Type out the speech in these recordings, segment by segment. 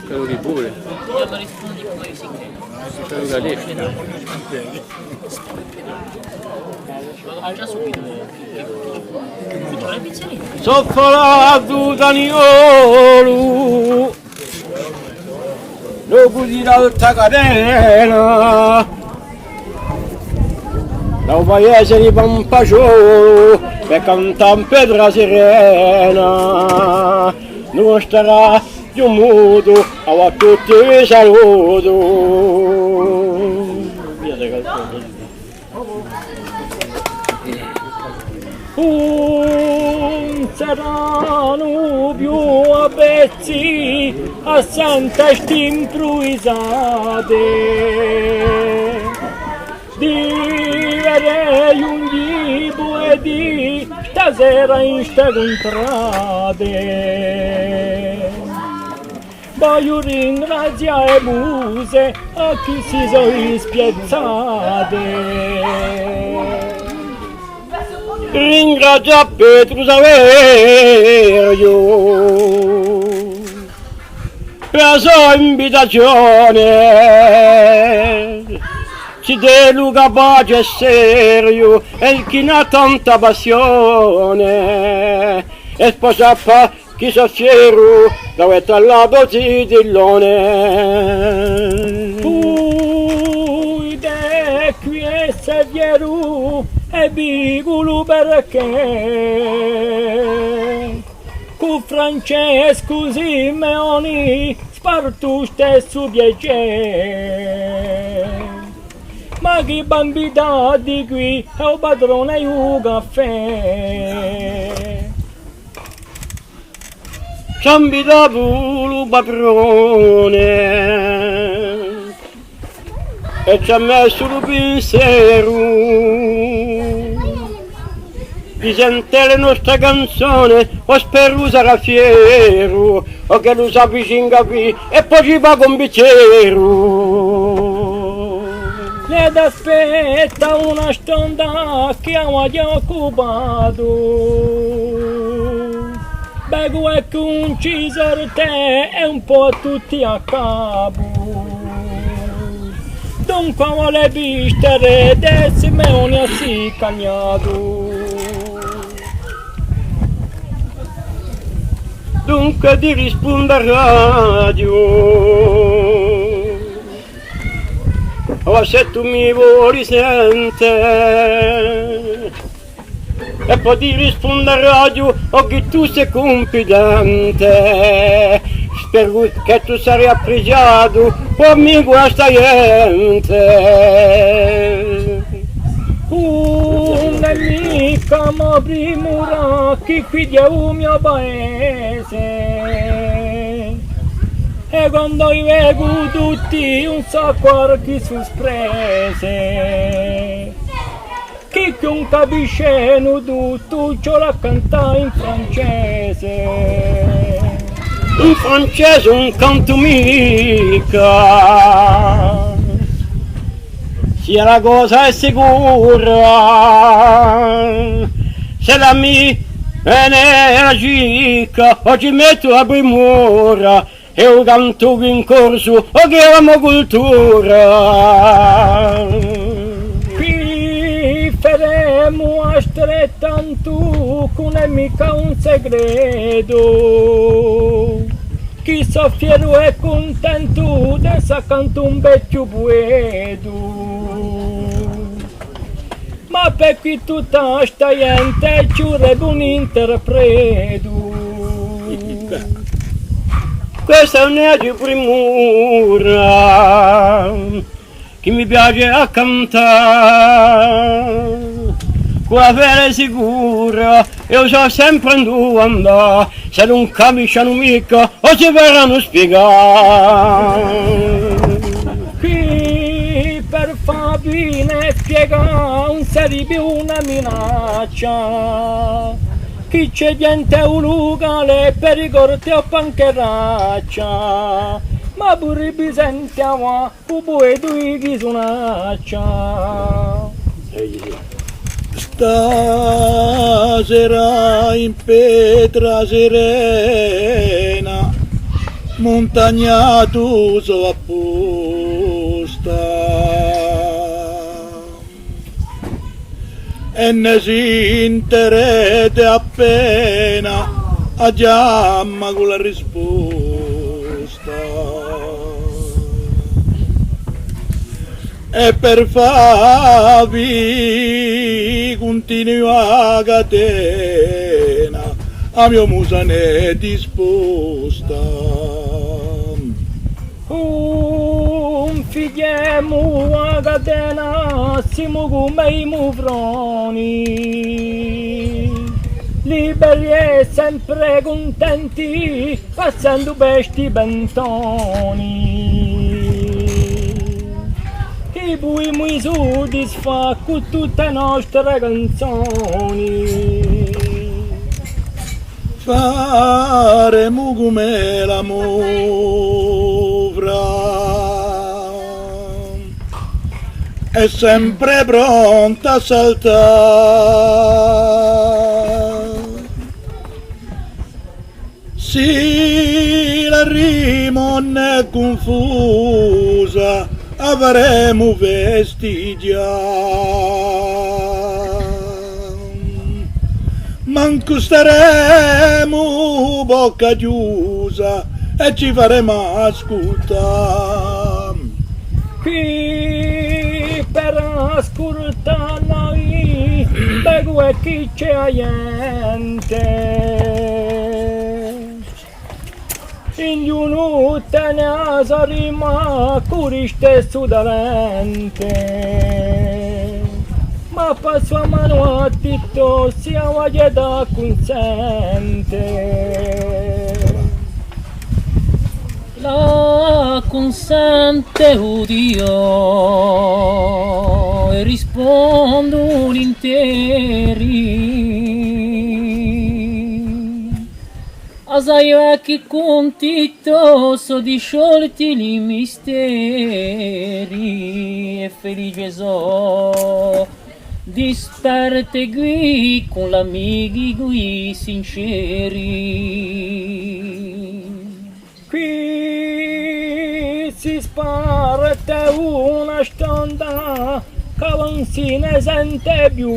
Spero di pure. Io lo rispondi poi sì che. Spero che riesci. Vado già subito. Faccio le pizzerine. Soffolato Daniolo, dopo di l'alta catena, da un paese di Pampaciolo, per cantare in Pedra Serena, non starà più muto, a tutti vi saluto. Via da calcolo. Un saranno più a pezzi a santa improvvisate diverei un tipo e di stasera in sta contrade voglio ringraziare muse a chi si sono spiazzate. Ringrazio Pietro Saverio per la sua invitazione, ci dà Luca Bacio è serio e chi ha tanta passione e sposa fa chi so fiero da vetto al lato di dillone. Poi de qui è fiero e vicolo perché con Francesco Simeoni sparto stesso piacere ma che bambina di qui è un padrone e un caffè cambia pure padrone e ci ha messo il pensiero di sentire le nostre canzoni o spero sarà fiero o che lo sa vicino qui e poi ci va con bicchiero ed aspetta una stonda che avete occupato bevo e con ci sorte e un po' tutti a capo dunque vuole vistere del Simeone si cagnato dunque ti risponde a radio o se tu mi vuoi sentire e poi ti risponde a radio o che tu sei confidente spero che tu sarai apprezzato come questa gente un'amica ma primura che qui è un mio paese e quando io vedo tutti un sacco che sorprese chi non capisce tutto ciò la canta in francese un canto mica sia la cosa è sicura se la mia energica oggi metto la primura e un canto in corso o che amo cultura qui faremo a strettanto con è mica un segreto chi so fiero e contento adesso accanto un vecchio puedo ma per qui tutta sta gente ci vorrebbe un interpreto questa è una di primura che mi piace a cantare con la vera sicura io so sempre dove andare se non capiscono mica o si verranno spiegare qui per Fabine spiega un sarebbe una minaccia chi c'è gente un locale per ricordare o pancheraccia ma pure bisentiamo un po' e due chi suonaccia stasera in Pedra Serena montagnato so apposta e ne si interete appena a chiama con la risposta e per farvi continua a catena a mio musa ne è disposta. Un figliemo a catena siamo come i mufroni, liberi e sempre contenti, passando questi bentoni. Che poi mi soddisfa con tutte le nostre canzoni. Faremo come la movra è sempre pronta a saltare. Se la rima non è confusa avremo vestigiare. Manco staremo bocca chiusa e ci faremo ascoltare. Qui per ascoltare noi, bevo e chi c'è a gente. In giugno te ne saremo curi stesso dolente. Ma passo a mano a tutto sia voglia da consente. La consente udio e rispondo interi. Asai che contito so di sciolti i misteri e felice so di starte qui con l'amici qui sinceri. Qui si sparte una stonda che non si ne sente più,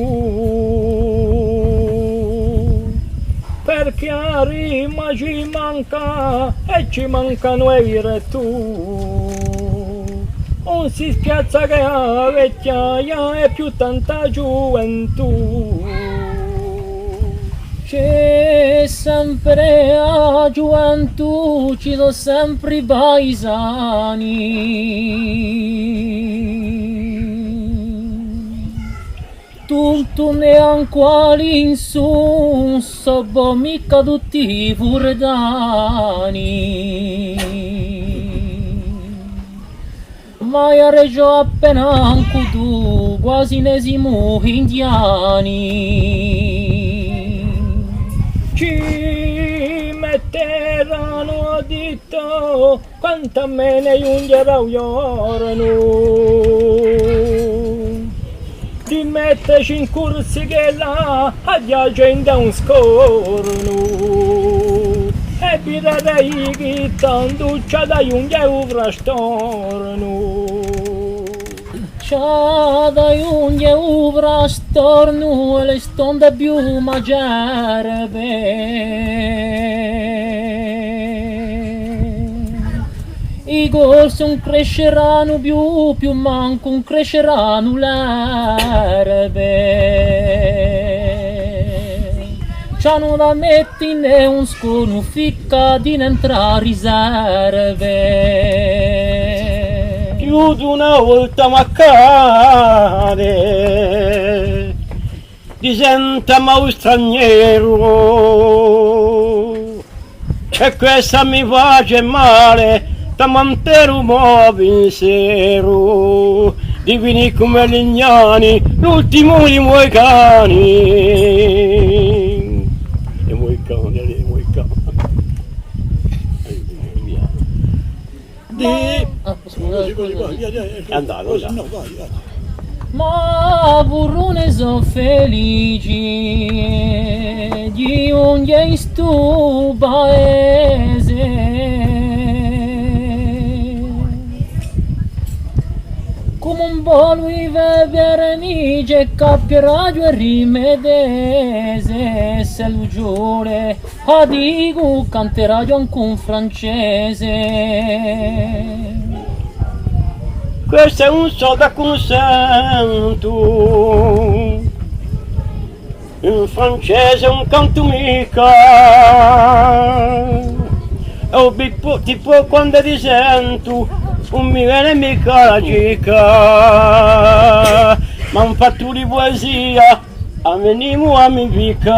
perché a rima ci manca e ci mancano i retù. Non si spiazza che la vecchiaia è più tanta gioventù. C'è sempre a gioventù, ci sono sempre i paesani. Tutto neanche all'insu, so mica tutti i furdani. Ma io reggio appena anche tu, quasi nesimo indiani. Ci metteranno a dito quanta me ne giungerà un giorno di metterci in corsi che là a gente un scorno e birerei che tanto c'è da giungere un frastorno. C'ha da unghie uvra storno e le stonde più magerbe. I gorsi non cresceranno più manco non cresceranno l'erbe. C'hanno da mettine un scono ficca di entrare riserve. Più di una volta m'accade di sentire un straniero e questa mi face male da mantero mo pensiero di venire come lignani l'ultimo dei miei cani. I miei cani. È andato, già. No, vai. Ma burrone so felici di ogni in sto paese lui Berenice capperaggio e rimedese se lo giure a digu canteraggio anche un francese. Questo è un so da consento, in francese un canto mica, e un tipo quando ti sento, non mi viene mica la gica, ma un fatto di poesia, a venimo a mi pica.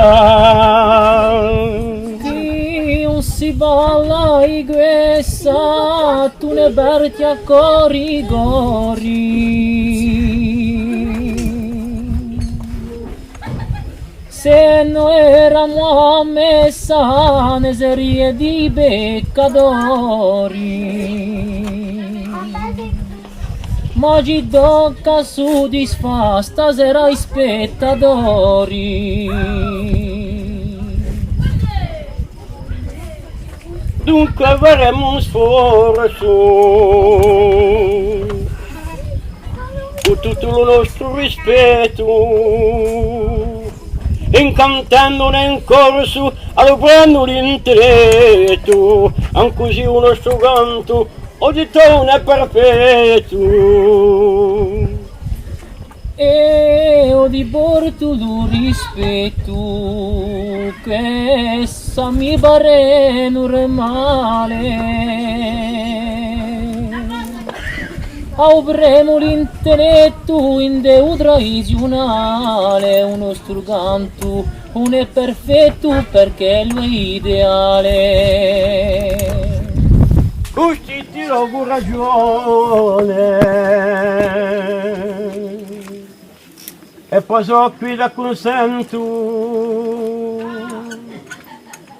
Non si balla in questa, tu ne berti a corigori. Se non eravamo a messa, ne serie di beccadori. Ma ci tocca soddisfa stasera ai spettatori. Dunque faremo un sforzo con tutto il nostro rispetto, incantando nel corso all'uomo l'intretto, anche così il nostro canto oggi tono è perfetto. E ho di porto lo rispetto che sa mi pare normale. Avremo l'intelletto in deu tradizionale, uno strugante, un è perfetto perché lui è ideale. Questi tiro con ragione. E poi so qui da consento,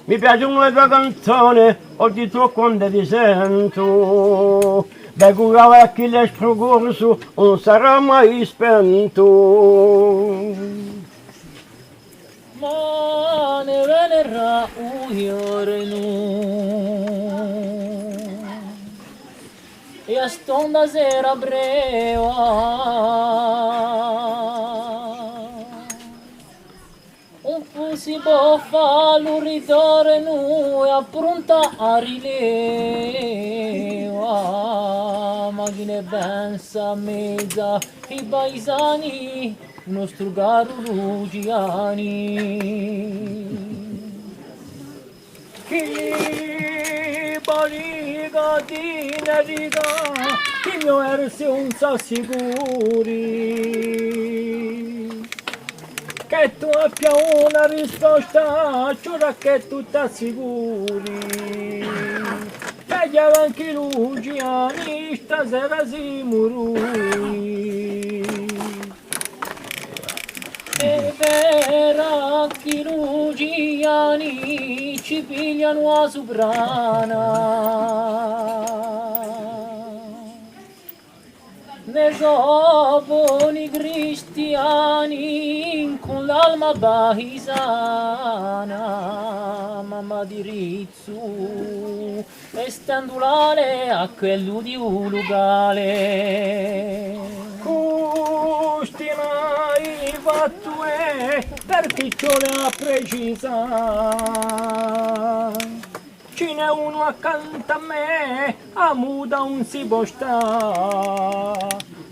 mi piace una tua canzone, ho di tuo quando ti sento, da curare a chi l'è sprocorso, non sarà mai spento. Ma ne venerà un giorno, e a stonda sera breva, un po' si può fare ritorno e appronta a rileva, ma chi ne pensa mezza i paesani, il nostro caro Luciani. Chi bariga di neriga, chi mio ersi un sa sicuri. Che tu abbia una risposta, giura che tu t'assicuri. E gli avanti Luciani, stasera si morui. E vera chirurgiani ci pigliano a soprana. Ne so buoni cristiani con l'alma bahisana, mamma di Rizzu e stendulare a quello di un lugale. Custi mai fatto per piccione a precisa. Ce n'è uno accanto a me, a muda un si può sta.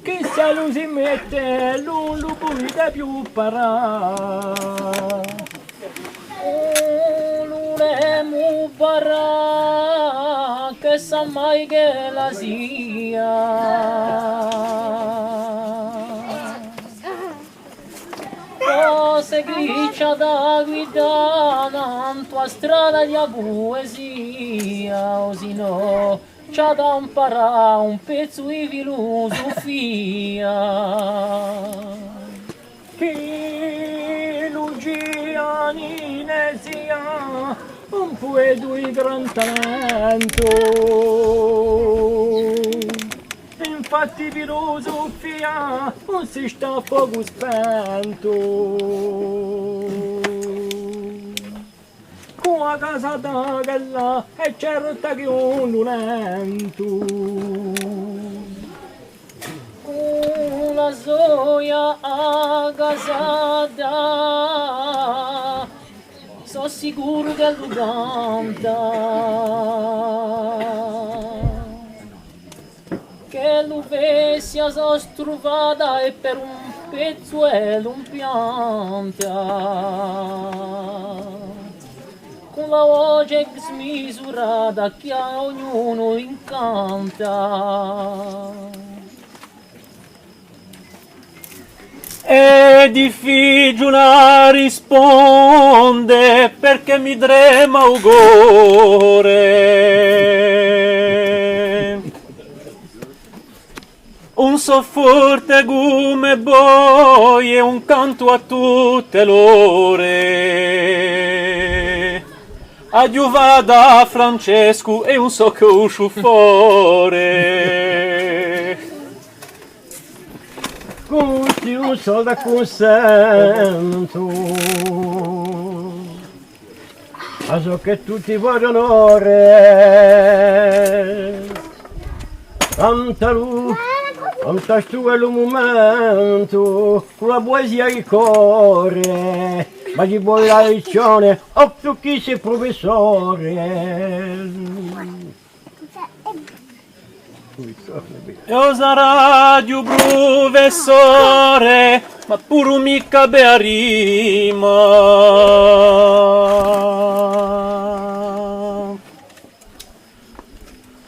Che se lo si mette, non lo può più parare. Non è mu parà, che sa mai che la sia. Se griccia da guidare in tua strada di poesia, o si no, c'ha da imparare un pezzo di filosofia. Che Luciani ne sia un poeta di gran talento. Infatti filosofia non si sta a fuoco spento. Con la casa da quella è certa che un lunento. zoia agasada, so sicuro che lo canta, che lo vessia so struvata e per un pezzuelo un pianta, con la voce smisurata che a ognuno incanta. E difficile la risponde perché mi trema il cuore. Un sofforte come boi e un canto a tutte l'ore. Adiuvada Francesco e un soccuscio fuori. Tutti un sol da consento, a so che tutti vogliono re, tanta stu è il momento, con la poesia che corre, ma ci vuole la lezione, o tu chi sei professore. Io sarà giù professore, ma pure mica bea rima.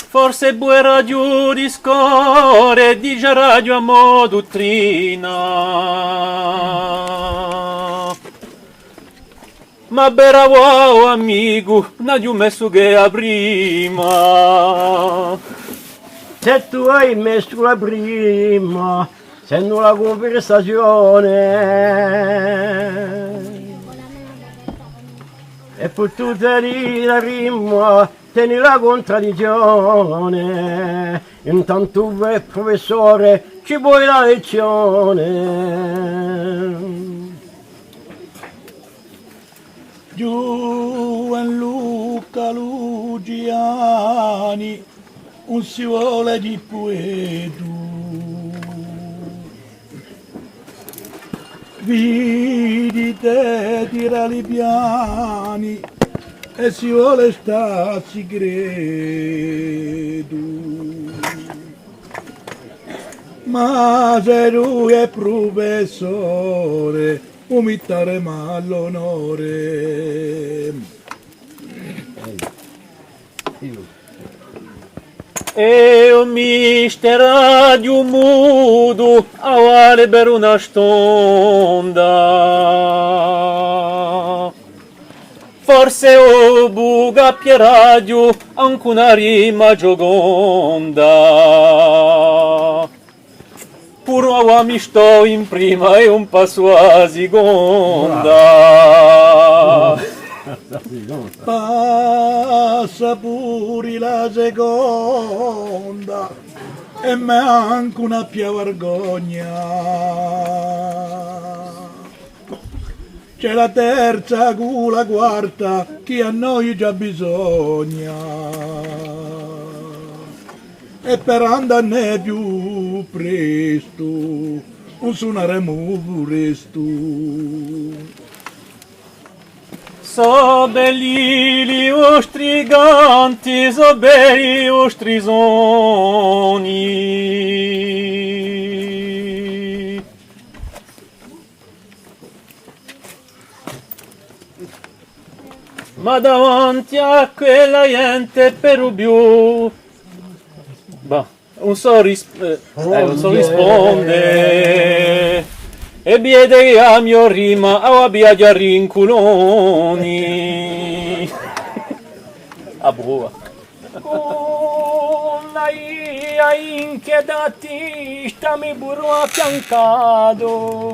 Forse bue radio di score, dice radio a mo' dottrina. Ma bravo amico, non ho messo che a prima. Se tu hai messo la prima, sento la conversazione, e per tutta la rima, tieni la contraddizione, intanto tu professore ci vuoi la lezione. Gianluca Lugiani, un si vuole di poetu. Vidi te tirare i piani e si vuole starsi credo. Ma se lui è professore, umitare l'onore. E un mister radio mudo a vale per una stonda. Forse o buga pie radio anche una rima gioconda. Puro a mi sto in prima e un passo a seconda. Passa pure la seconda e manca una pia vergogna. C'è la terza con la quarta che a noi già bisogna. E per andarne più presto un suoneremo presto. So belli i vostri ganti, so belli i vostri sogni. Ma davanti a quella gente per più, non so risponde. E biede a mio rima, a biagio a rinculoni. A buova. Con la ia inchiedati, stami burro affiancato.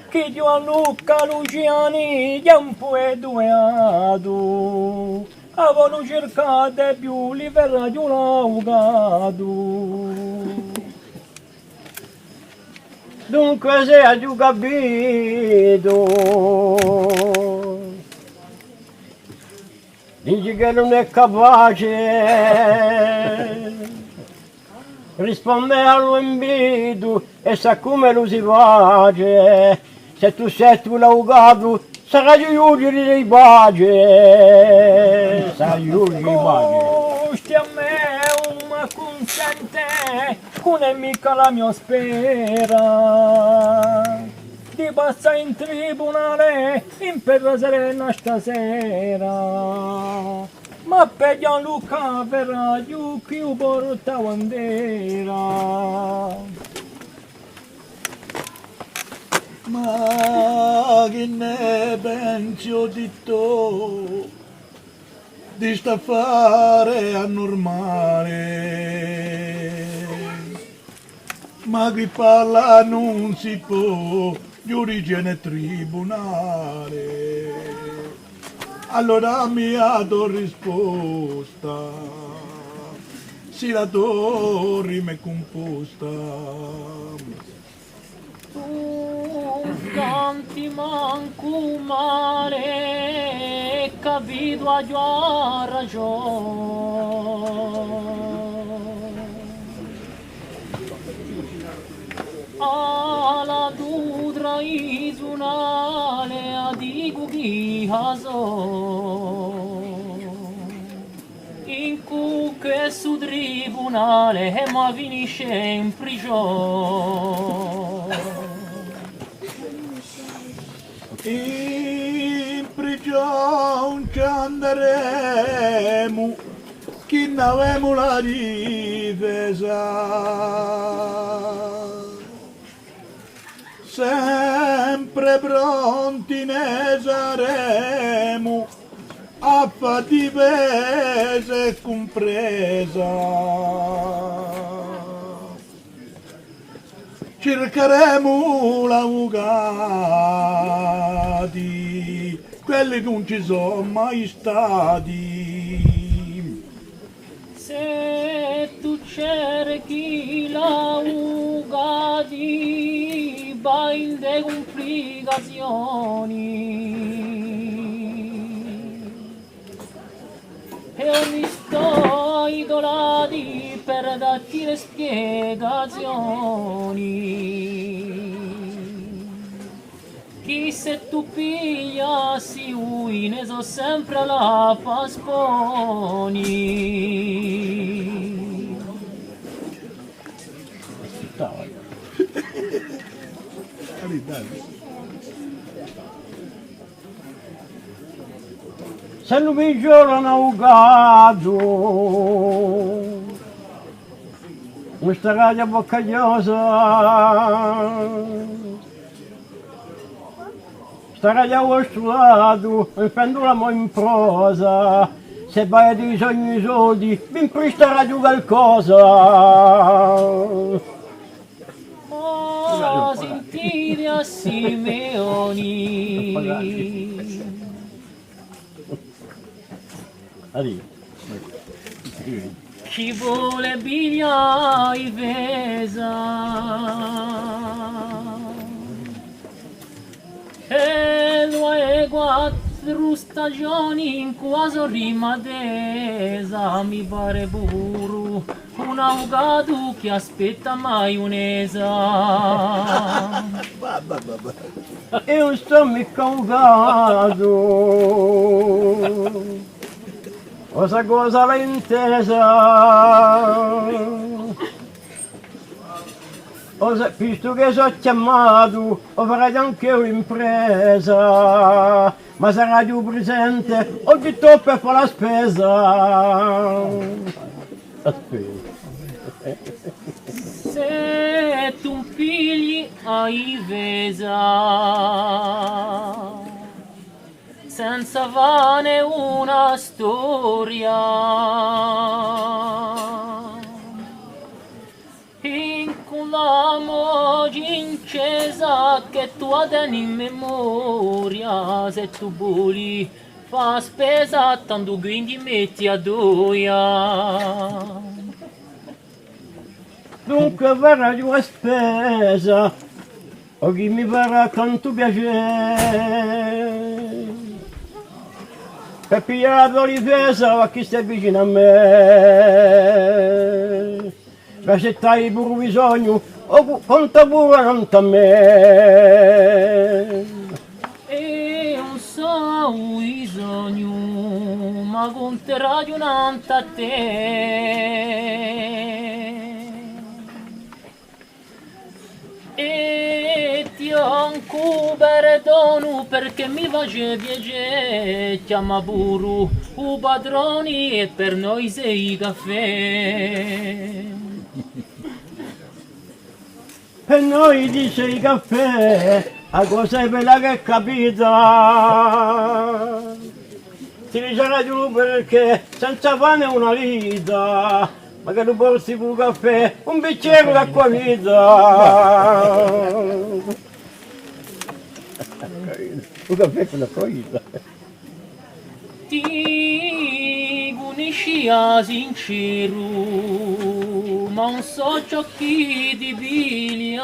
Che Gianluca Luciani, già un po' educato. Avevano cercato più li verrà giù l'avvocato. Dunque se hai giù capito, dici che non è capace, risponde all'invito e sa come lo si face. Se tu sei tu laugato, sarà giudice dei pace, sarà giudice dei pace. Costi a me ma consente, non è mica la mia spera di passare in tribunale in perra serena stasera. Ma peggio Luca verrà giù qui porta bandera. Ma che ne pensi ho detto di sta fare anormale? Ma chi parla non si può, giudice nel tribunale. Allora mi ha dato risposta, si la torri me composta. Tu canti manco male, capito a già ragione. Alla tu tradizionale a dico chi haso in cucche su tribunale ma finisce in prigione. In prigione ci andremo, chi ne avemo la difesa. Sempre pronti ne saremo, a fa difesa e compresa. Cercheremo l'avvocati, quelli che non ci sono mai stati. Se tu cerchi l'avvocati, vai in de complicazioni. E ogni sto idolati per darti le spiegazioni. Chi se tu pigliassi ui ne so sempre la pasponi. Se non mi giorno augato, questa radio boccagliosa, sta radio allo stuato, mi prendo la mo in prosa, se vai di sogni soldi, mi presta radio qualcosa. Oh, sentire a Simeoni. Chi vuole biglia i vesa e lo è quattro stagioni in quasi rimadesa mi pare puro un avvocato che aspetta maionesa. Io sto mica augato. Cosa cosa l'hai intesa? Visto che sono chiamato, ho farò anche un'impresa, ma sarà più presente, oggi tocca per fare la spesa. La spesa. Se tu pigli ai vesa senza vane una storia in quella mogi incesa che tu hai in memoria se tu vuoi fa spesa tanto quindi metti a doia. Dunque verrà giù a spesa o chi mi farà tanto piacere per pigliare la difesa a chi sta vicino a me. per se hai pure bisogno, o conta pure non a me. E non so bisogno, ma conterà di un'anta a te. E ti ho anche perdono perché mi facevi piacere, chiama pure u padroni e per noi sei caffè. Per noi dice il caffè, a cosa è bella che è capita. Ti dice giù perché senza pane è una vita, ma che tu porti un caffè, un bicchiere d'acqua vita. Un caffè con l'acqua vita. Ti unisci a sincero, ma non so ciò chi ti piglia.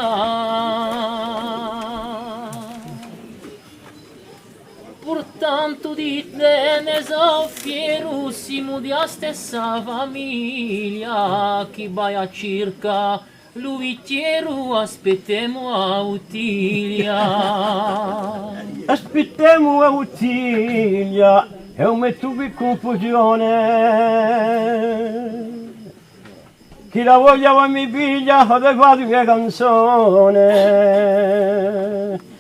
Portanto di te ne so fiero, siamo di a stessa famiglia, chi vai a circa lui chiero aspettiamo a Utilia. Aspettiamo a Utilia e non metto qui confusione. Chi la voglia mi piglia, fate fare mia canzone.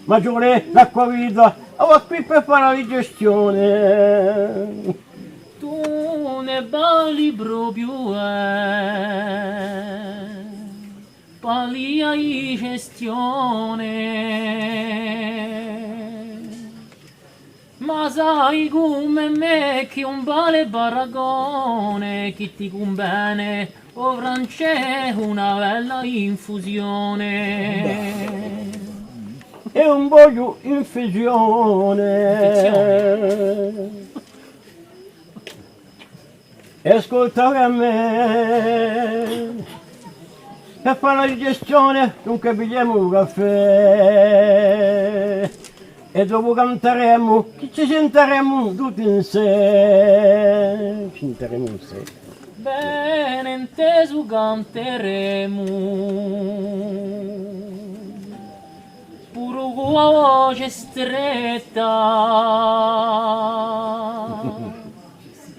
Maggiore l'acqua vita, va qui per fare la digestione. Tu ne balli proprio palia di gestione, ma sai come me che un vale paragone, chi ti conviene o francè una bella infusione. E un voglio infusione. E ascoltare a me. Per fare la digestione non capigliamo un caffè e dopo canteremo, ci sentiremo tutti in sé. Ci sentiremo in sé. Bene inteso canteremo, puro con la voce stretta.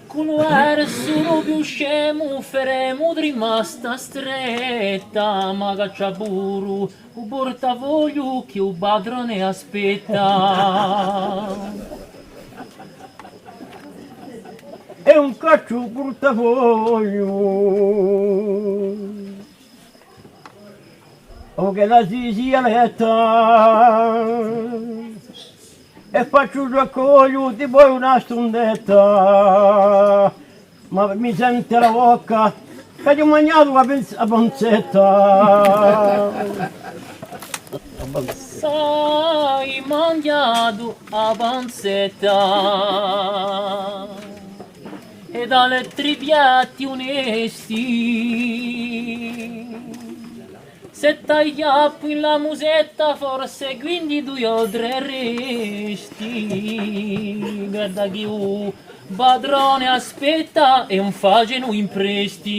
Con un verso più scemo faremo rimasta stretta, ma caccia pure un portafoglio che un padrone aspetta. E un caccio portafoglio, o che la si sia letta. E faccio un raccoglio di poi una stondetta, ma mi sente la bocca che ho mangiato la panzetta. Sai mangiato la panzetta e dalle tre piatti onesti. Se tagliappo in la musetta forse quindi 2 o 3 resti. Guarda che un padrone aspetta e un faceno in presti.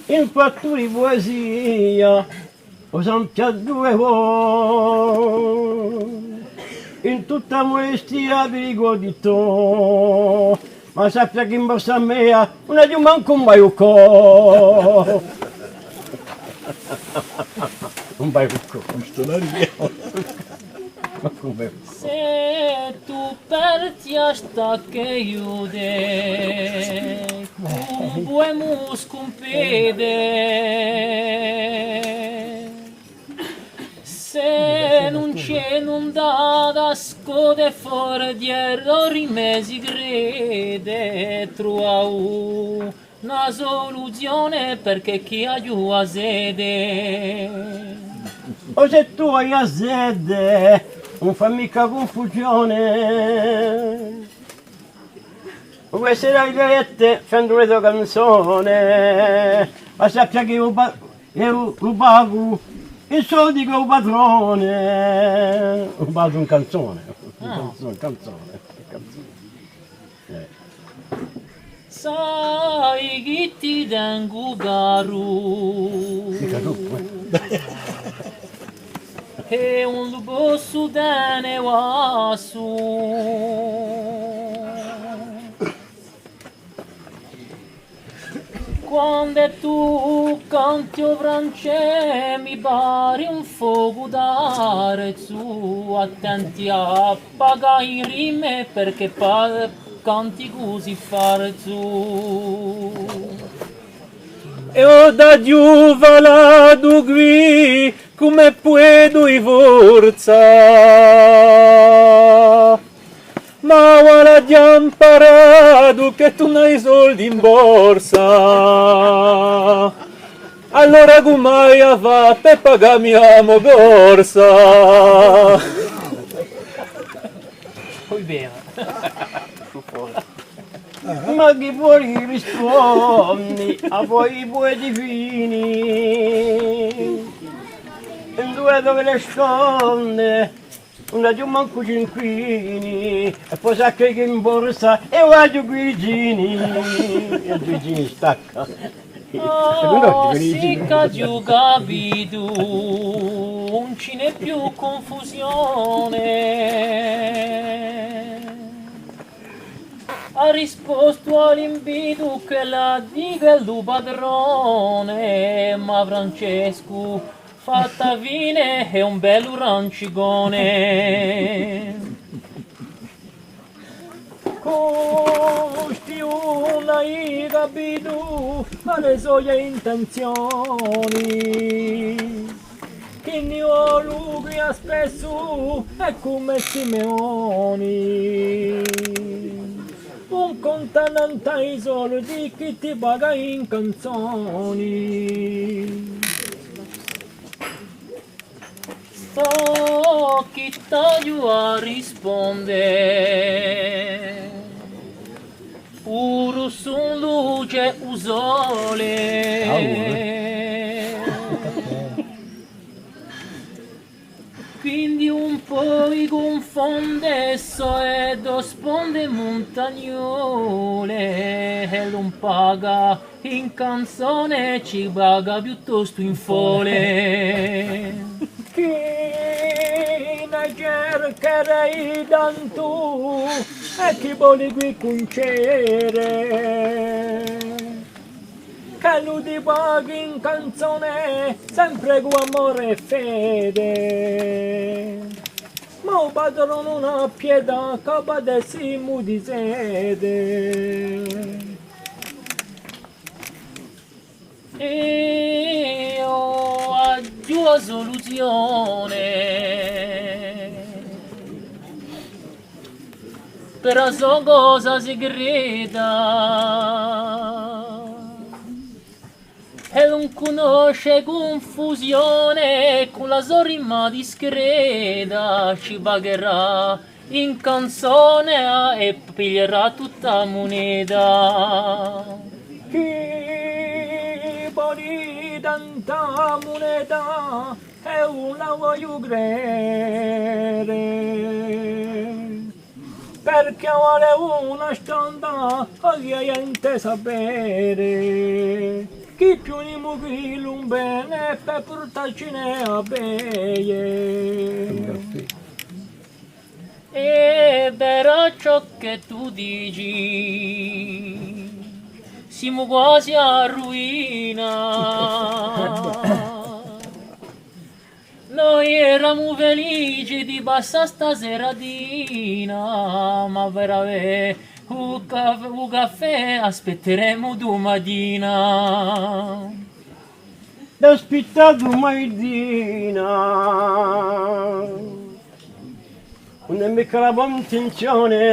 In fatto di poesia ho sempre 2 voci, in tutta molestia vi dico di to. Ma sappia che in borsa mia non è di manco un baiucco. Un baiucco. Se tu perdi hasta che io de un buon muscumpede. Se non c'è non dà da scode fuori di errori me si crede, trova una soluzione perché chi ha giù a sede. O se tu hai a sede, non fa mica confusione. Queste le lette fanno le tue canzoni, ma sappia che io pago i soldi che un padrone. Ho rubato un canzone. Se sai che ti tengo caro. E un lupo sudane wasu. Quando tu canti o france mi pare un fuoco d'arezzo, attenti a pagare in rime perché canti così farezzo. E ho da giuvalado qui come puedo i forza. Ma ora già imparato che tu non hai soldi in borsa. Allora come hai fatto per pagarmi la mogorsa? Poi bene. Ma chi fuori rispondi a voi i poeti fini? In due dove le sconde? Una giù manco cinquini, e poi sa che in borsa e guardo Guigini. E Guigini stacca. Oh, sì che ho capito, non ce n'è più confusione. Ha risposto all'invito che la dica il padrone, ma Francesco fatta vine è un bel rancigone. Costi una hai capito alle sue intenzioni. Chi ne ho lui a spesso è come Simeoni. Un contanante ai soldi che ti paga in canzoni. Sto chi taglio a rispondere. Puro son luce usole. Quindi un po' i confonde so e do sponde montagnole e non paga in canzone ci paga piuttosto in fole. Chi ne cercherei tanto e chi vuole qui concere che lui ti paghi in canzone sempre con amore e fede. Ma il padrone non ha pietà che padessimo di sede. E ho aggiù a soluzione per la sua cosa segreta e non conosce confusione con la sua rima discreta ci pagherà in canzone e piglierà tutta moneta. Chi vuole tanta moneta e una voglio credere perché vuole una stonda che niente sapere chi più ne muovi un bene per portarcene a beie. E però ciò che tu dici siamo quasi a ruina. Noi eravamo felici di passare sta seratina, ma per avere un caffè aspetteremo domattina. Aspettato maidina, non mi la buona intenzione.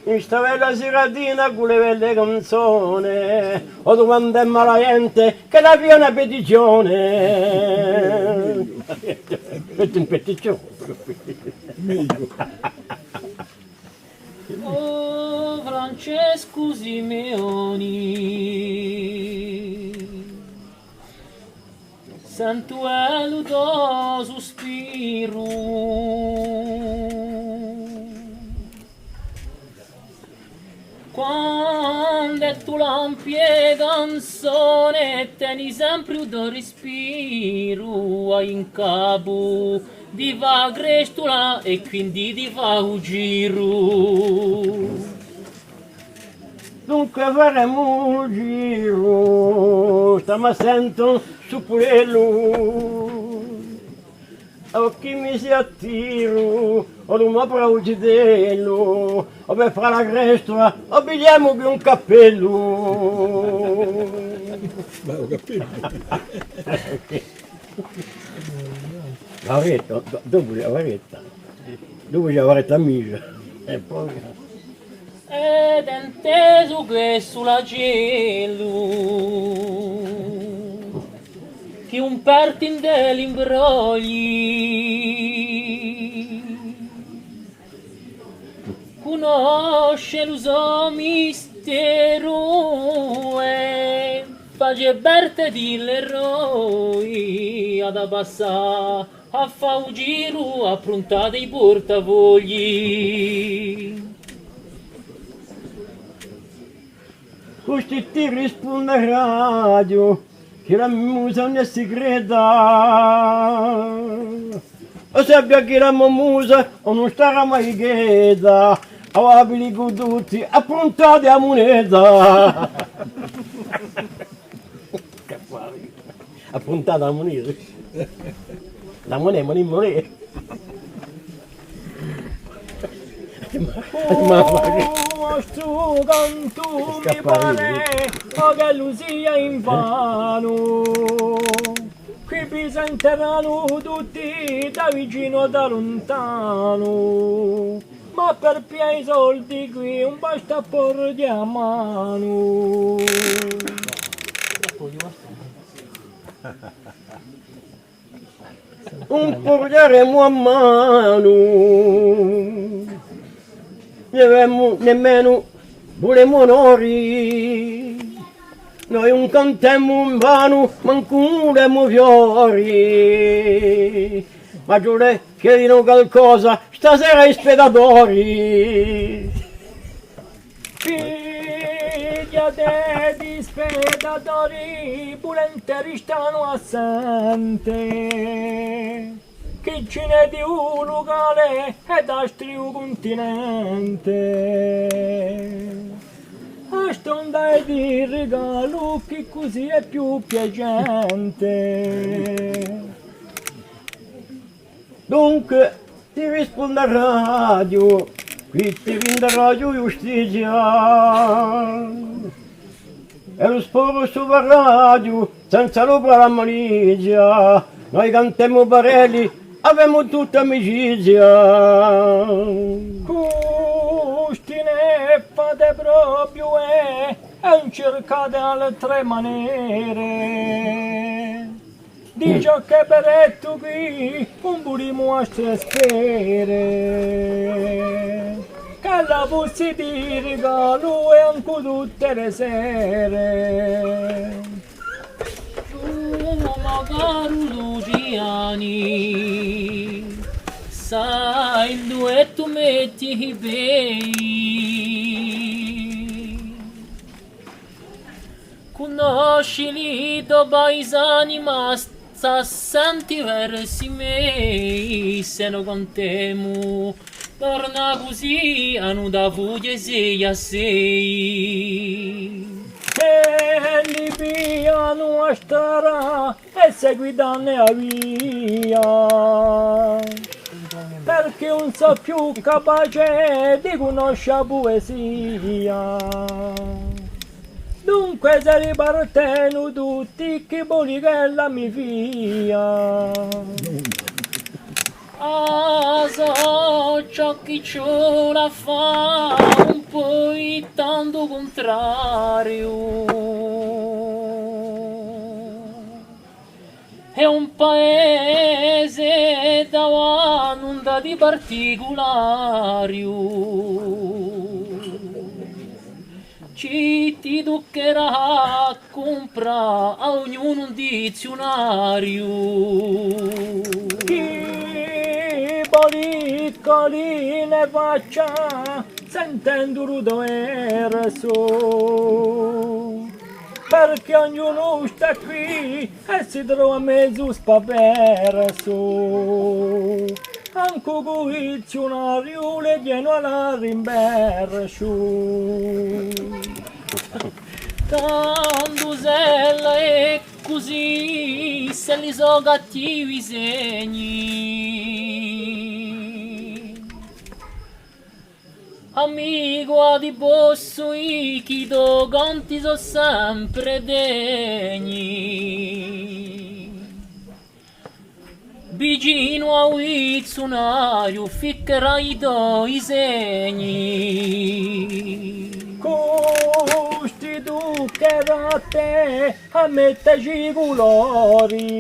In sta bella seratina con le belle canzoni, o domanda è mala gente che la via una petizione. Metti in petizione. Oh Francesco Simeoni, sento il tuo sospiro. Quando tu l'ampie canzone tieni sempre un respiro in capo di va grestula e quindi di va un giro. Dunque faremo un giro, stiamo sento su quello. Occhi mi si attiro, o non mi pro uccidello, o per fare la grestola, o bigliamo più un cappello. Ma ho capito. Lauretta, dopo la Lauretta, dopo la Lauretta Misa. E poi... Ed inteso che sulla cielo che un partin dell'imbrogli conosce lo suo mistero e face berte di l'eroi ad abbassare a fa un giro approntate i portavogli. Questi ti risponde a radio che la musa non è segreta. O sappia che la musa o non starà mai quieta. Avabili con tutti approntate a moneta. Appuntata a moneta. La moneta, moneta. Stu cantu mi pare che lui sia in vano. Qui presenteranno tutti da vicino o da lontano. Ma per piei soldi qui un basta porre a mano. Un porgeremo a mano. Nemmeno volemo onori, noi un cantemmo in vano, mancuremo fiori, ma giuro che dirò qualcosa stasera ai spedatori. Figlia di spedatori, volentieri stanno assente. Che ce n'è di un locale ed altri un continente. A stonda di regalo che così è più piacente. Dunque ti risponde a radio, qui ti vinda radio giustizia. E lo sporo sulla radio, senza l'opera la malizia. Noi cantiamo barelli, avemo tutta amicizia. Questi ne fate proprio e cercate altre maniere. Di ciò che per tu qui un burimo a spere. Che la bussi di regalo e anche tutte le sere. Magari Luciani, sai il duetto metti i bei. Conosci li do paesani ma sta senti versi miei, se no contemo, torna così a nuda fugge sei a sei. E li piano a stare e seguitane a via, perché non so più capace di conoscere poesia. Dunque se riparteno tutti che voli che la mi fia. Ah, so ciò che ciò la fa un po' tanto contrario. È un paese da un'onda di particolari. Ci ti toccherà a comprare a ognuno un dizionario. Chi polico soline faccia, sentendo rudo verso. Perché ognuno sta qui e si trova mezzo spaperso. Anche coizionario le viene alla rimbercio. Tanto sella è così, se li so cattivi segni. Amico di posso chi do conti so sempre degni. Vicino a un suonario ficcherai i segni. Costi tu che da te a metterci i colori.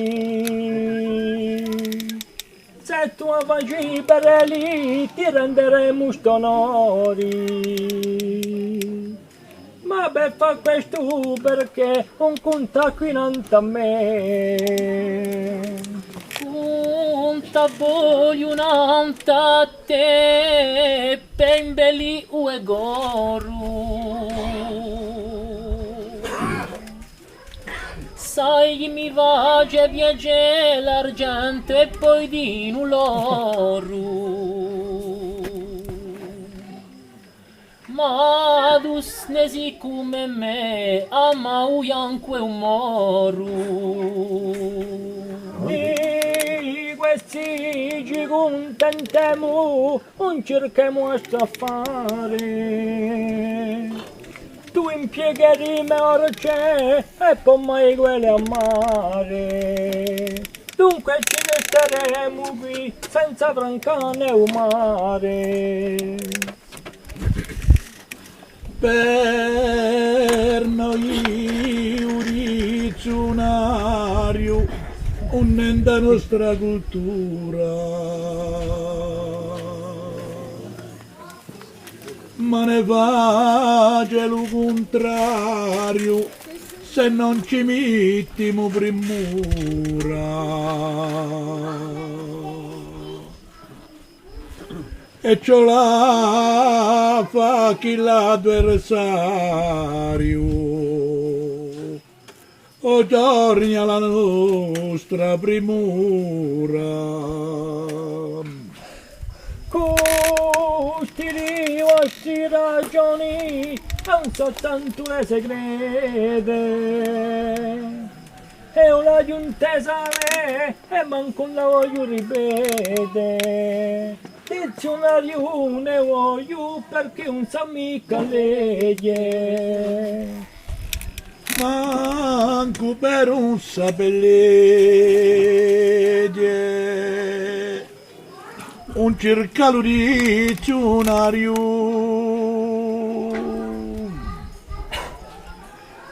Se tu faci per lì ti renderemo stonori. Ma per fa questo perché un conta qui a me. Conta voglio un'anta a te, pembeli ue goru. Sai che mi face piacere l'argento e poi di l'oro. Ma tu ne si come me, ama uianque un moru. Di questi ci contentiamo, non cerchiamo a staffare. Tu impieghi merce e poi mai quelle a mare. Dunque ci resteremo qui senza francane o mare. Per noi urizionario un'enda nostra cultura. Ma ne face lo contrario se non ci mettiamo premura. E ciò la fa chi l'avversario o torna la nostra premura. Questi di vostri ragioni non soltanto le segrete. E una giuntesale e manco la voglio ripetere. Dizionario ne voglio perché non sa mica legge. Manco per un sapellegge, un circalo di dizionario,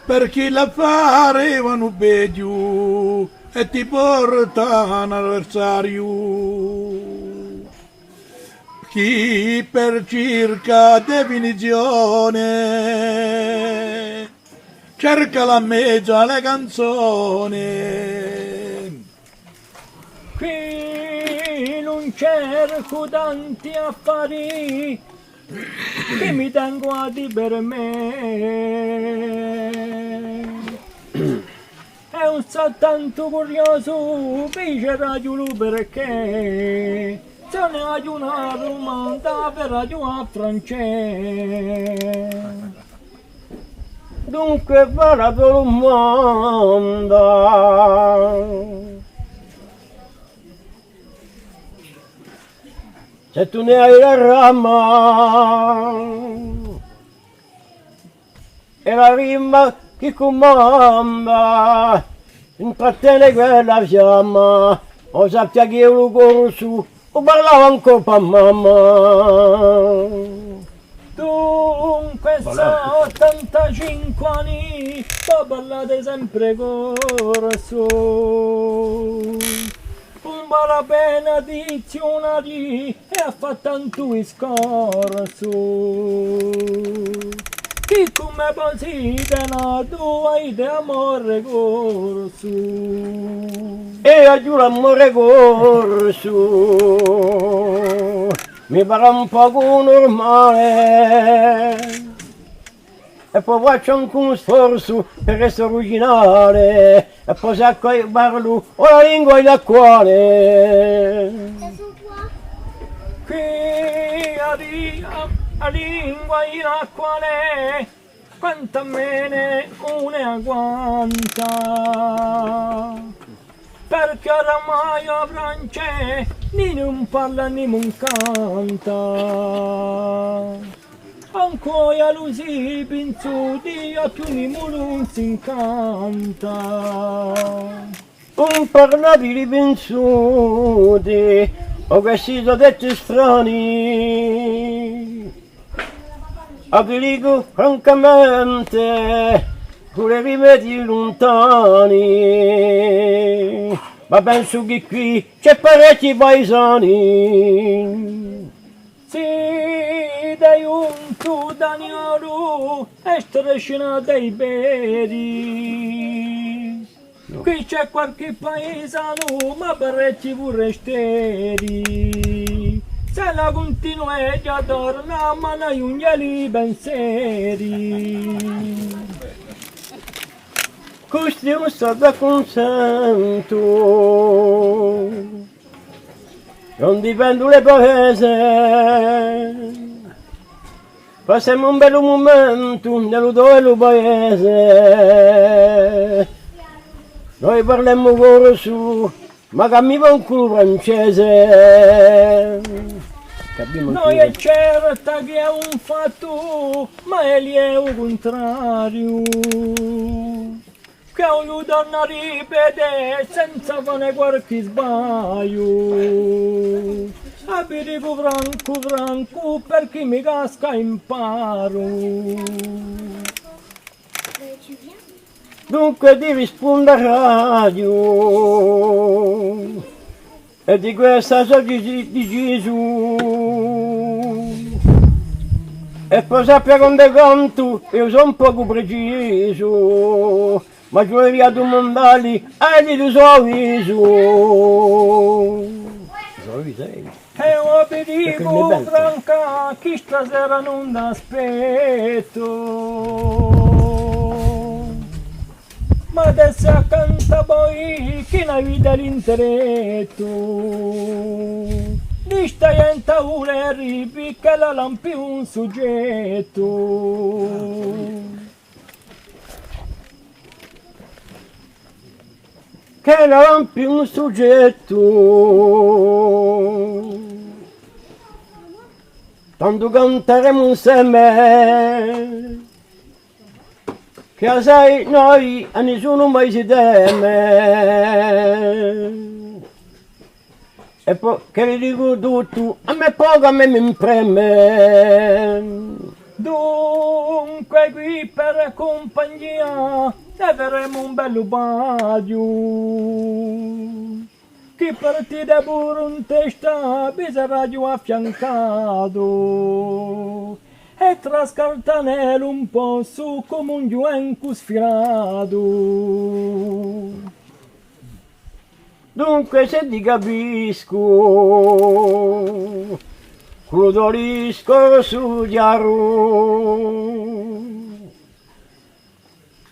perché la farevano peggio e ti portano all'avversario. Chi per circa definizione cerca la mezzo alle canzoni. Qui non cerco tanti affari che mi tengo a di per me. È un soltanto curioso, dice ragiolo perché se ne ha una domanda per ragione francese. Dunque farà tutto il mondo. Se tu ne hai la rama e la rima che comanda intrattiene quella fiamma, o sappia che io lo corso o parlavo ancora per mamma. Dunque sa 85 anni, sto parlate sempre corso. Un malapena dizionari e ha fatto tanto scorso. Chi come posita tu hai di amore corso. E a giù l'amore corso, mi pare un poco normale. E poi faccio anche un sforzo per essere originale, e poi sacco e parlo o la lingua e la quale. Qui a lingua in la quale quanta mene une agguanta, perché oramai a France ni non parla ni non canta, ancora lusi pinzudi a più ni non si incanta. Un parlavi di pensuti, o che si sono detti strani. A vi dico francamente, con le rimedi lontani, ma penso che qui c'è parecchi paesani. Sì, dai un tu Daniolo, e striscina dei beri. Qui c'è qualche paesano, ma parecchi vorresteri. Se la continua già torna, ma non un glieli pensieri. Questi un stato consento, non dipende le paese. Passiamo un bel momento nel tuo paese. Noi parliamo con su, ma cammino un culo francese. Noi è certa che è un fatto, ma egli è un contrario. Che ognuno donna ripete senza fare qualche sbaglio. Abiti franco franco perché mi casca imparo. Dunque ti rispondo a radio e di questa so di Gesù. E poi sappia quando canto io sono un poco preciso, ma ci voglio via tu mondali e di tu so viso. E obbedivo franca chi stasera non aspetto. Ma adesso accanto poi chi ne vede l'interetto. Di stai in tavola e arrivi che la lampi un soggetto. Che la lampi un soggetto, tanto canteremo insieme, che sai noi a nessuno mai si teme. E poi che le dico tutto, a me poco, a me mi preme. Dunque qui per compagnia ne faremo un bello bacio. Chi partita pure un testa bisogna giù affiancato. E tra scartanello un po' su come un giuenco sfilato. Dunque se ti capisco, crudolisco su chiaro.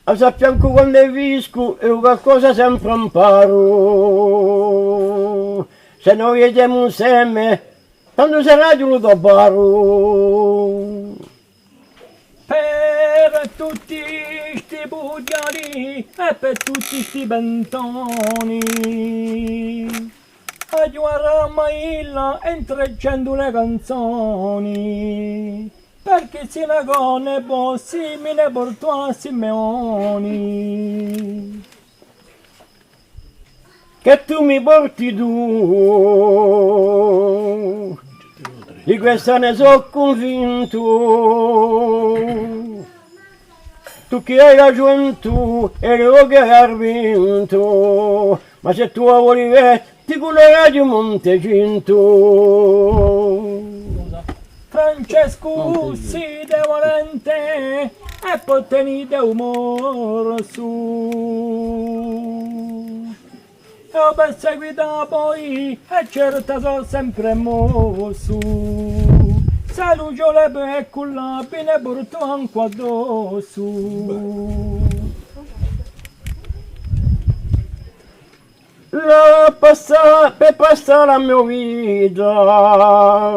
A sappianco quando è visco e qualcosa sempre imparo. Se noi vediamo insieme, tanto sarà giusto baro. Per tutti sti bugiari e per tutti sti bentoni a giuara mailla entrecendo le canzoni perché si ne gone bossi mi ne portò a Simeoni Che tu mi porti tu, di questa ne sono convinto. Tu che hai la gioventù e lo che hai vinto, ma se tu la vuoi vedere ti culerai di Montecinto. Francesco si de volente e poteni de umor su e ho perseguita poi e certa so sempre mosso. Se lucio le peccola ne porto anche addosso. Per passare la mia vita,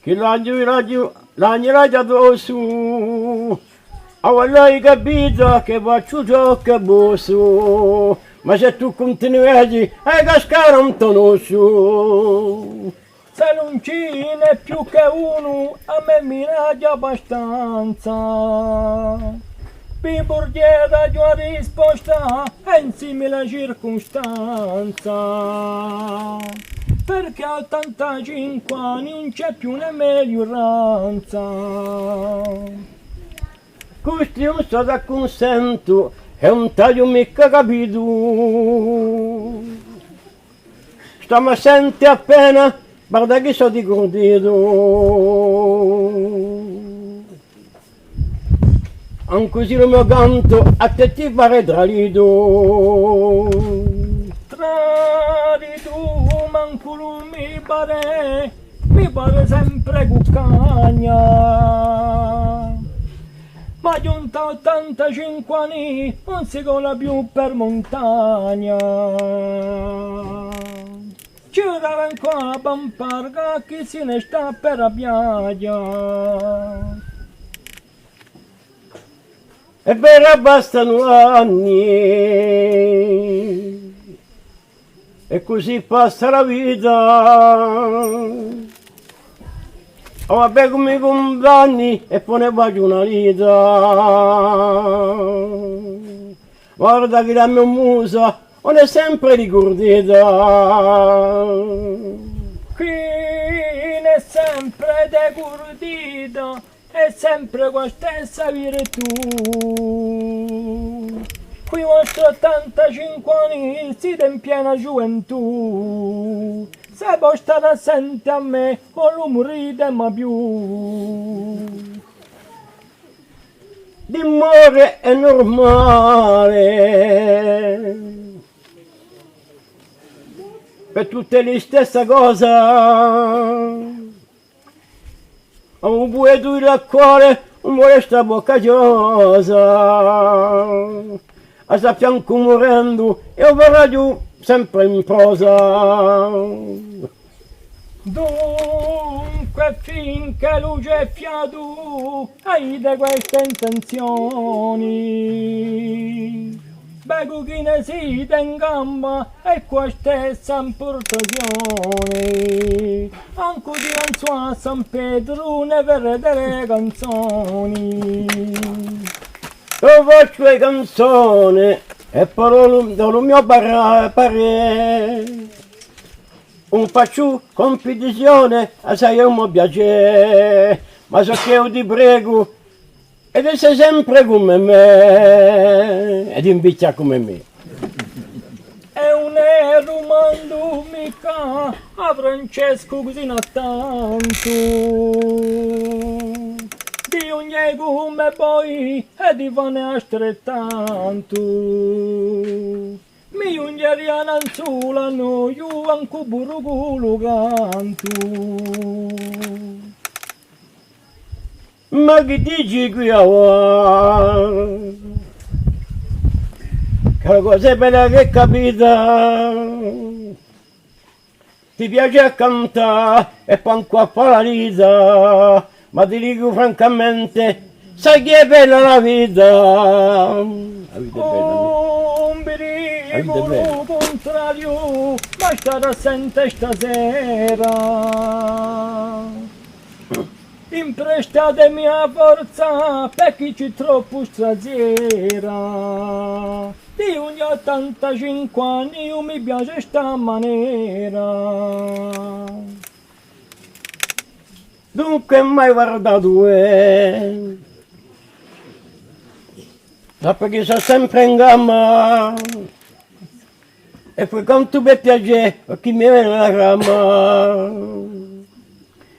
che l'agno già addosso, avevo capito che faccio ciò che posso, ma se tu continui a cascare un tonosso. Se non ce n'è più che uno, a me mi raggio abbastanza. Per portiera tua risposta è in simile circostanza. Perché a 85 anni non c'è più una miglioranza. Questo non sto da consento, è un taglio mica capito. Stiamo senti appena, guarda che so di gordito. Anche così il mio canto a te ti pare tradito. Tradito, manco lui mi pare sempre cuccagna. Ma giunta a 85 anni non si cola più per montagna. C'era ancora a Pamparga che se ne sta per la piaggia. E per bastano anni, e così passa la vita. Oh, vabbè come i compagni e poi ne faccio una vita. Guarda che la mia musa non è sempre ricordata. Qui è sempre decurdita, è sempre con stessa virtù. Qui vostri 85 anni siete in piena gioventù. Se voi state assenti a me, non lo morite mai più. Dimore è normale per tutte le stesse cose. Un buio il cuore, un buio sta bocca giosa. A sta fianco morendo e io verrò giù sempre in prosa. Dunque finché luce e fiato hai di queste intenzioni, beco chi ne siete in gamba e qua stessa importazione, anche di canzone a San Pietro ne verrete le canzoni. Io faccio le canzoni e parlo del mio parere. Non faccio competizione, assai io mi piace, ma so che io ti prego ed essere sempre come me, ed invicchia come me. È un romando mica a Francesco così non tanto. Di ogni come poi e di fane altrettanto. Mi ungheriano anzulano, io anche buruculo canto. Ma che dici qui a voi? Che la cosa è bella che capita. Ti piace cantare e poi a fare la vita, ma ti dico francamente, sai che è bella la vita? La vita è bella, no? Un contrario, ma stare assente stasera. Imprestatemi a forza perché c'è troppo strasiera. Di ogni 85 anni io mi piace sta maniera. Dunque mai guardato perché sono sempre in gamba e poi quanto per piacere chi mi viene la gamba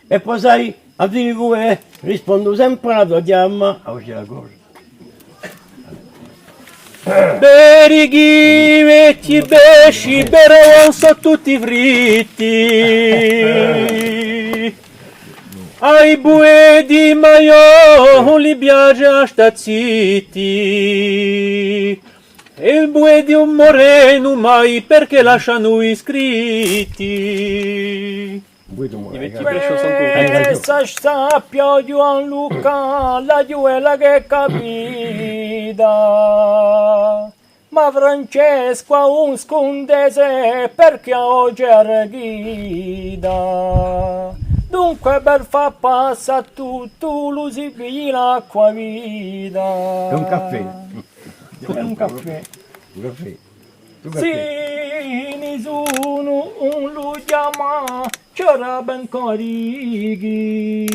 e poi sai a dire rispondo sempre alla tua chiama. Oh, c'è la cosa. Berighi, vecchi pesci, però sono tutti fritti. Ai bue di Maio li piace a sta zitti. E il bue di un moreno mai perché lasciano iscritti. Questa sappia Gianluca, la duella che capita. Ma Francesco ha un scondese perché oggi è reghida. Dunque per far passare tutto lo si pigli l'acqua vita. È un caffè. È un caffè. Un caffè. Sì, nessuno lo chiama, c'era ben carighi.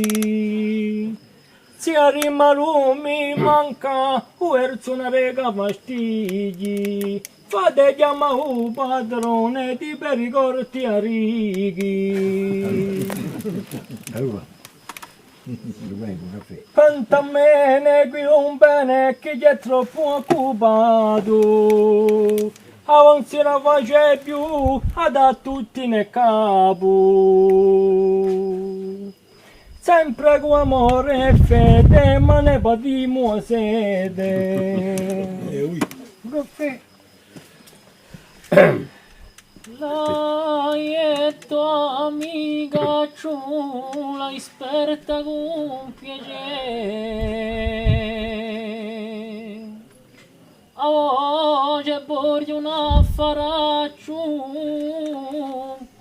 Se arriva mi manca, una rega fastigi. Fate chiamare un padrone di pericorti a righi. Allora. Un caffè. Canta bene qui un bene che è troppo occupato. Avanzi la face più ad a tutti nel capo. Sempre con amore e fede, ma ne patimo sede. Caffè. Lei è tua amica ciula, esperta con piacere. Oggi voglio un affaraccio,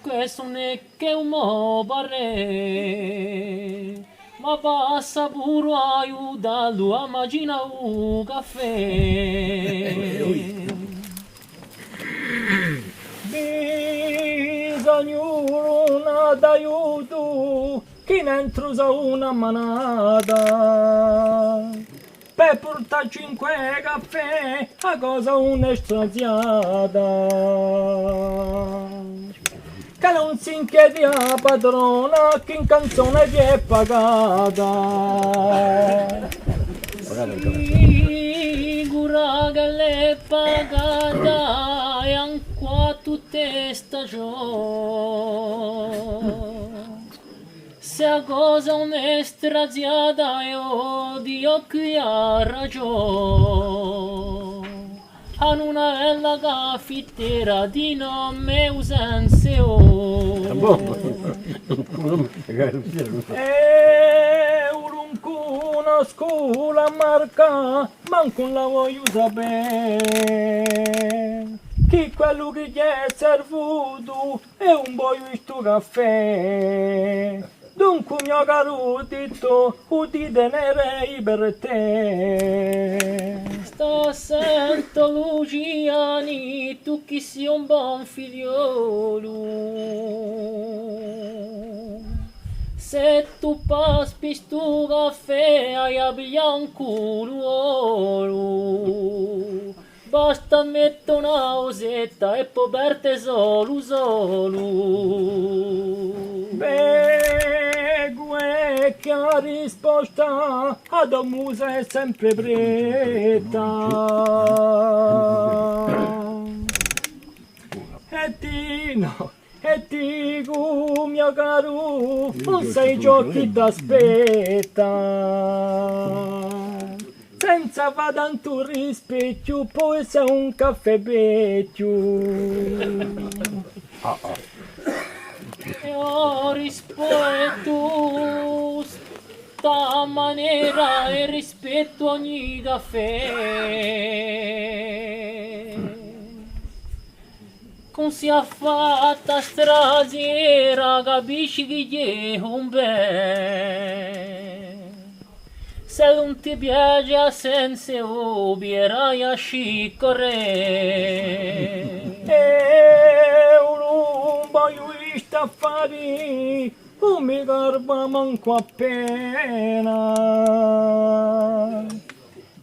questo non è che un mo pare. Ma passa pure aiutarlo a immaginare un caffè. Bisogna d'aiuto, chi ne intrusa una manata. Per portare 5 caffè, a cosa un'estraziata. Che non si inchiedi a padrona, che in canzone vi è pagata. Sicura che l'è pagata e ancora tutte stagioni. Se a cosa un'estraziata e odio qui ha ragione. Han una bella caffittiera di nome Usenseo. E una scuola marca, manco la voglio sapere. Chi quello che gli è servuto è un boio sto caffè. Dunque mio caro detto, udite nerei per te. Sto sento Luciani, tu chi sei un buon figliolo. Se tu paspi sto caffè hai a bianco l'uolo. Basta mettere una osetta e poi berte solo. Beh, che la risposta ad un muso è sempre preta. E dico, mio caro, non sei giochi d'aspetta. Senza va tanto rispetto, poi sei un caffè vecchio. Io rispetto sta maniera e rispetto ogni caffè. Con sia fatta strasiera, capisci che gli è un bene. Se non ti piace senza ubierai a sciccare. Un paio di staffari, non mi garba manco appena.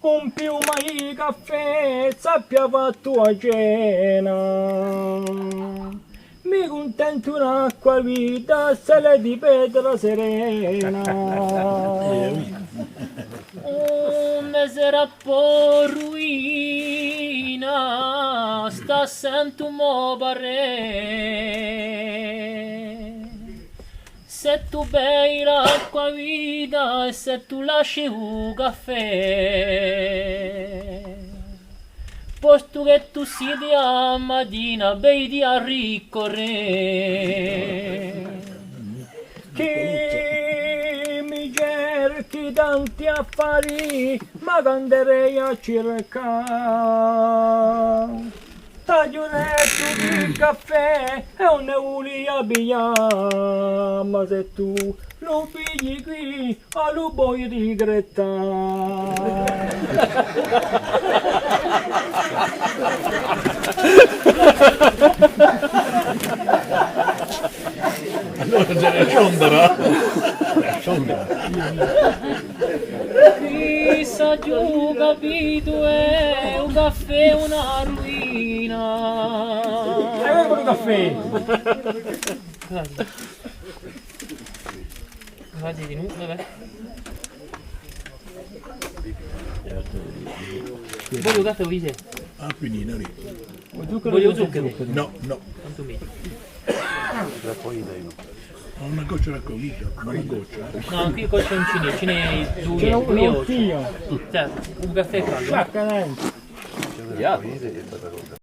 Un più mai caffè, sappia fatto a cena. Mi contento un'acqua vita, se le di pedra serena. Un sera porui sento mo barre. Se tu bei l'acqua viva e se tu lasci un caffè, posto che tu siedi a mattina, vedi a ricorrere. Chi mi cerchi tanti affari, ma canderei a cercare. Taglionetto di caffè e un eulia bia, ma se tu lo pigli qui, a lo voglio di Allora se ne ciondera. Qui sa giù capito è un caffè una ruina. Ecco il caffè! Guardi di nuovo, vabbè. Voglio caffè o vise? Appennina lì. Voglio zucchero. No, no. Quanto meglio. Ho una goccia raccoglita, ma una goccia. No, qui c'è un cine due, C'è un due rottino! Cioè, un caffè caldo. Sciacca dai! Vede e bella cosa.